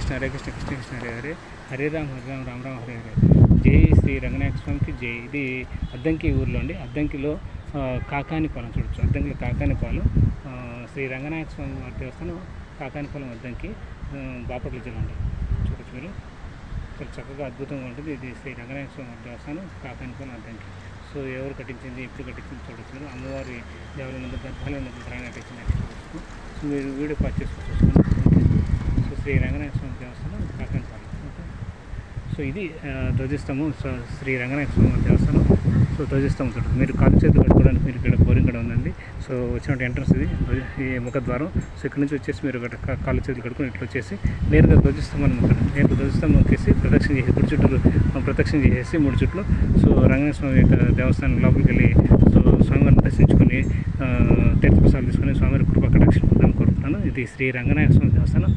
హరే కృష్ణ కృష్ణ కృష్ణ హరే హరే, హరే రామ రామ రామ హరే హరే. జై శ్రీ రంగనాయక స్వామికి జై. ఇది అద్దంకి ఊర్లో అండి. అద్దంకిలో కాకానిపాలెం చూడొచ్చు. అద్దంకిలో కాకానిపాలెం శ్రీ రంగనాయక స్వామి వారి దేవస్థానం కాకానిపాలెం అద్దంకి, బాపట్ల జిల్లా అండి. చూడొచ్చు మీరు, చాలా చక్కగా అద్భుతంగా ఉంటుంది. ఇది శ్రీ రంగనాయక స్వామి వారి దేవస్థానం కాకానిపాలెం అద్దంకి. సో ఎవరు కట్టించింది, ఎప్పుడు కట్టించింది చూడొచ్చు మీరు. అమ్మవారి దేవాలయం ఉన్నది, గర్భాలయం ఉన్నది, ప్రాణాలు చూడొచ్చు. సో మీరు వీడియో పాస్ చేసుకొని చూసుకోండి. సో శ్రీ రంగనాయక స్వామి దేవస్థానం కాకానిపాలెం. సో ఇది ధ్వజస్తంభం, శ్రీ రంగనాయక స్వామి దేవస్థానం. సో ధ్వజస్తంభం చూడండి. మీరు కాలు చేతులు కట్టుకోవడానికి మీరు ఇక్కడ బోరింగ్ కూడా ఉందండి. సో వచ్చినట్టు ఎంట్రన్స్ ఇది, ఈ ముఖద్వారం. సో ఇక్కడ నుంచి వచ్చేసి మీరు కాలు చేతులు కట్టుకొని ఇట్లా వచ్చేసి నేరుగా ధ్వజస్తంభం ఉంటుంది. నేరుగా ధ్వజస్తంభం వచ్చేసి ప్రదక్షిణ చేసి గుడి చుట్టూ ప్రదక్షిణ చేసేసి 3 చుట్లు సో రంగనాయక స్వామి యొక్క దేవస్థానం లోపలికి వెళ్ళి సో స్వామివారిని దర్శించుకొని తీర్థప్రసాదాలు తీసుకొని స్వామివారి కృపా కటాక్షం పొందాలని కోరుకుంటున్నాను. ఇది శ్రీ రంగనాయక స్వామి దేవస్థానం.